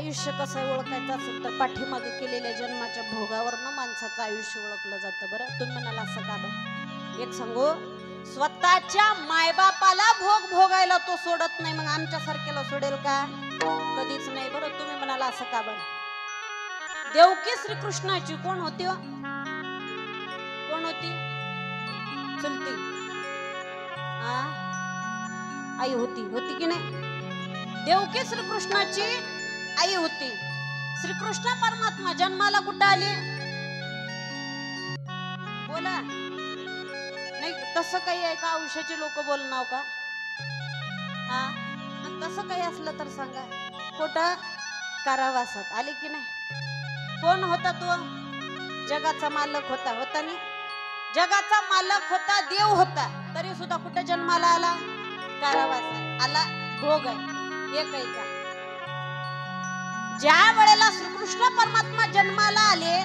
आयुष्य कसं ओळखायचं असेल तर पाठीमागे केलेल्या जन्माच्या भोगावरनं माणसाचं आयुष्य ओळखलं जातं. बरं तुम्ही म्हणाला असं का बरं? एक सांगू, स्वतःच्या मायबापाला भोग भोगायला तो सोडत नाही, मग आमच्या सारख्याला सोडेल का? कधीच नाही. बरं तुम्ही म्हणाला असं का बरं? देवकी श्रीकृष्णाची कोण होती? कोण होती? चुलती आई होती. होती की नाही? देवकी श्रीकृष्णाची आई होती. श्रीकृष्ण परमात्मा जन्माला कुठं आले? बोला. नाही तसं काही आहे का? औषधाचे लोक बोलणार का? हा, तसं काही असलं तर सांगा. कुठं? कारावासात आले की नाही? कोण होता तो? जगाचा मालक होता. होता नाही? जगाचा मालक होता, देव होता, तरी सुद्धा कुठे जन्माला आला? कारावासात आला. भोग आहे एक आहे का? ज्या वेळेला श्रीकृष्ण परमात्मा जन्माला आले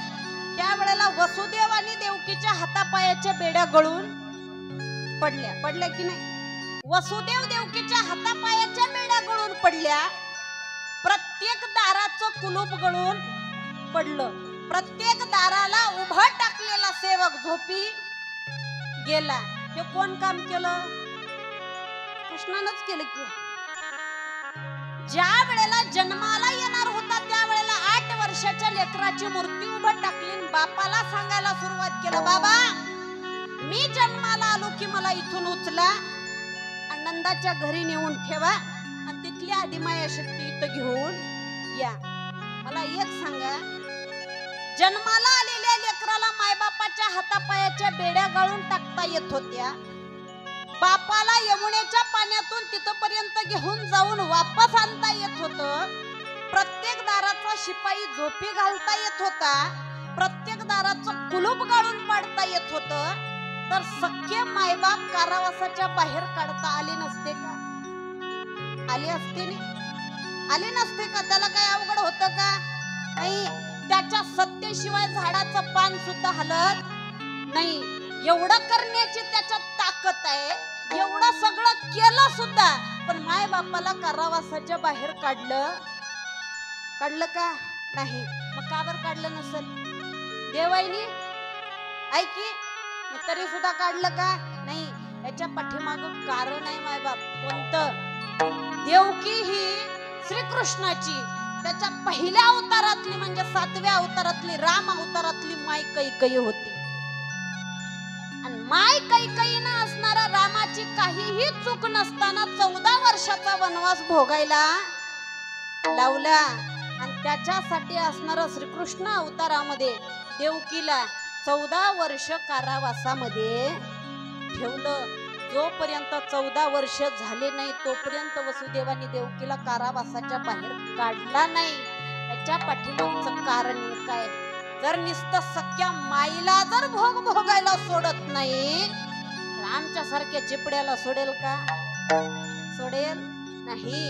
त्या वेळेला वसुदेव आणि देवकीच्या हातापायाच्या बेड्या गळून पडल्या. पडल्या की नाही? वसुदेव देवकीच्या हातापायाच्या बेड्या गळून पडल्या. प्रत्येक दाराचं कुलूप गळून पडलं. प्रत्येक दाराला उभा टाकलेला सेवक झोपी गेला. हे कोण काम केलं? कृष्णानंच केलं की. ज्या वेळेला जन्माला येणार होता त्या वेळेला 8 वर्षाच्या लेकराची मूर्ती उभं टाकली. बापाला सांगायला सुरुवात केलं, बाबा मी जन्माला आलो की मला इथून उचला, आनंदाच्या घरी नेऊन ठेवा आणि तिथली आदिमाया शक्ती इथं घेऊन या. मला एक सांगा, जन्माला आलेल्या लेकराला मायबापाच्या हातापायाच्या बेड्या गाळून टाकता येत होत्या, बापाला यमुनेच्या पाण्यातून तिथपर्यंत घेऊन जाऊन वापस आणता येत होतं, प्रत्येक दाराचा शिपाई झोपी घालता येत होता, प्रत्येक दाराचं कुलूप गाळून पाडता येत होतं, तर सख्खे मायबाप कारावासाच्या बाहेर काढता आले नसते का? आले असते नाही? आले नसते का? त्याला काय अवघड होतं का? नाही. त्याच्या सत्तेशिवाय झाडाचं पान सुद्धा हलत नाही. एवढं करण्याची त्याच्यात ताकद आहे. एवढं सगळं केलं सुद्धा, पण माय बापाला कारावासाच्या बाहेर काढलं का? नाही. मग का बरं काढलं नसेल? देवाईनी ऐकी, तरी सुद्धा काढलं का? नाही. याच्या पाठीमागं कारण आहे माय बाप. कोणतं? देवकी ही श्रीकृष्णाची त्याच्या पहिल्या अवतारातली म्हणजे 7व्या अवतारातली राम अवतारातली माय कैकेयी होती. आणि माय कैकेयीनं असणारा रामाची काहीही चूक नसताना 14 वर्षाचा वनवास भोगायला लावला. आणि त्याच्यासाठी असणारा श्रीकृष्ण अवतारामध्ये देवकीला 14 वर्ष कारावासामध्ये ठेवलं. जोपर्यंत 14 वर्ष झाले नाही तोपर्यंत वसुदेवानी देवकीला कारावासाच्या बाहेर काढला नाही. याच्या पाठीमागचं कारण काय? जर नुसतं सख्या माईला जर भोग भोगायला सोडत नाही तर आमच्या सारख्या चिपड्याला सोडेल का? सोडेल नाही.